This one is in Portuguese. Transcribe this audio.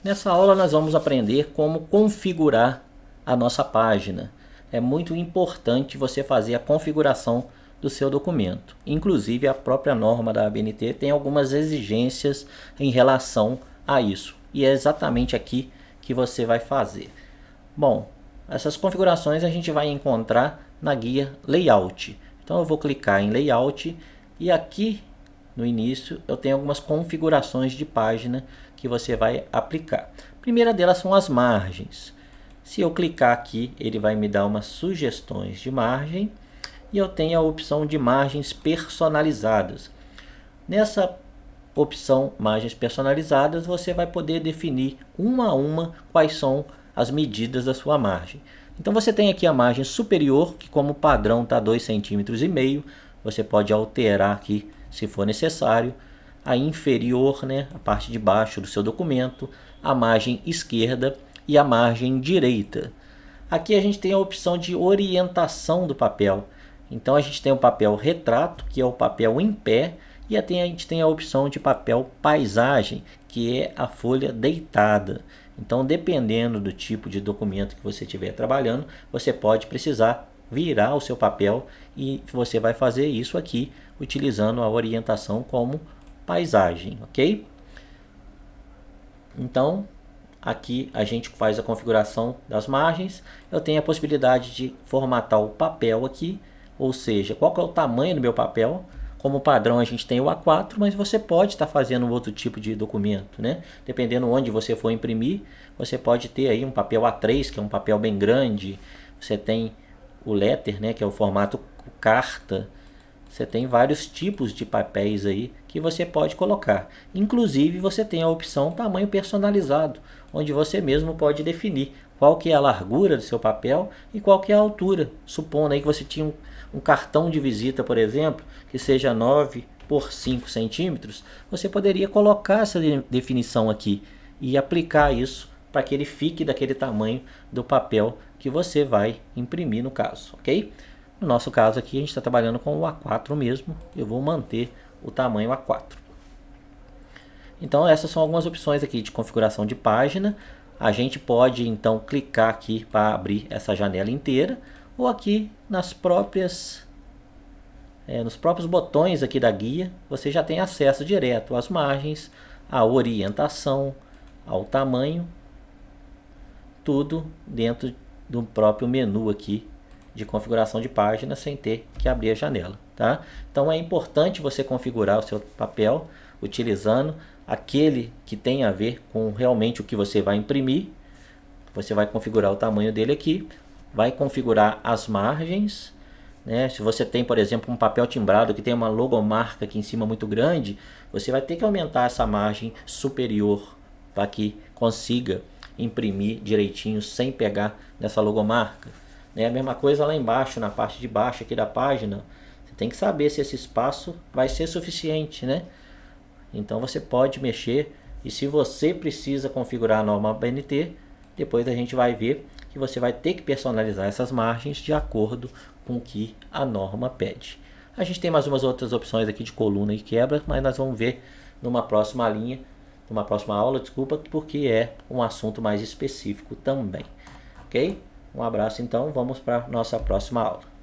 Nessa aula nós vamos aprender como configurar a nossa página. É muito importante você fazer a configuração do seu documento. Inclusive a própria norma da ABNT tem algumas exigências em relação a isso. E é exatamente aqui que você vai fazer. Bom, essas configurações a gente vai encontrar na guia Layout. Então eu vou clicar em Layout e aqui no início eu tenho algumas configurações de página que você vai aplicar. A primeira delas são as margens. Se eu clicar aqui, ele vai me dar umas sugestões de margem e eu tenho a opção de margens personalizadas. Nessa opção margens personalizadas, você vai poder definir uma a uma quais são as medidas da sua margem. Então você tem aqui a margem superior, que como padrão está 2,5 cm. Você pode alterar aqui se for necessário. A inferior, né, a parte de baixo do seu documento, a margem esquerda e a margem direita. Aqui a gente tem a opção de orientação do papel. Então a gente tem o papel retrato, que é o papel em pé, e a gente tem a opção de papel paisagem, que é a folha deitada. Então, dependendo do tipo de documento que você estiver trabalhando, você pode precisar virar o seu papel e você vai fazer isso aqui utilizando a orientação como paisagem, ok? Então, aqui a gente faz a configuração das margens. Eu tenho a possibilidade de formatar o papel aqui, ou seja, qual que é o tamanho do meu papel. Como padrão a gente tem o A4, mas você pode estar fazendo um outro tipo de documento, né? Dependendo onde você for imprimir, você pode ter aí um papel A3, que é um papel bem grande. Você tem o letter, né, que é o formato carta. Você tem vários tipos de papéis aí que você pode colocar. Inclusive você tem a opção tamanho personalizado, onde você mesmo pode definir qual que é a largura do seu papel e qual que é a altura. Supondo aí que você tinha um cartão de visita, por exemplo, que seja 9 por 5 centímetros, você poderia colocar essa definição aqui e aplicar isso para que ele fique daquele tamanho do papel que você vai imprimir no caso, ok? No nosso caso aqui a gente está trabalhando com o A4 mesmo, eu vou manter o tamanho A4. Então essas são algumas opções aqui de configuração de página. A gente pode então clicar aqui para abrir essa janela inteira, ou aqui nos próprios botões aqui da guia, você já tem acesso direto às margens, à orientação, ao tamanho, tudo dentro do próprio menu aqui de configuração de página sem ter que abrir a janela, tá? Então é importante você configurar o seu papel utilizando aquele que tem a ver com realmente o que você vai imprimir. Você vai configurar o tamanho dele aqui, vai configurar as margens, né? Se você tem, por exemplo, um papel timbrado que tem uma logomarca aqui em cima muito grande, você vai ter que aumentar essa margem superior para que consiga imprimir direitinho sem pegar nessa logomarca. A mesma coisa lá embaixo, na parte de baixo aqui da página, você tem que saber se esse espaço vai ser suficiente, né? Então você pode mexer, e se você precisa configurar a norma ABNT, depois a gente vai ver que você vai ter que personalizar essas margens de acordo com o que a norma pede. A gente tem mais umas outras opções aqui de coluna e quebra, mas nós vamos ver numa próxima aula, desculpa, porque é um assunto mais específico também, ok? Um abraço então, vamos para a nossa próxima aula.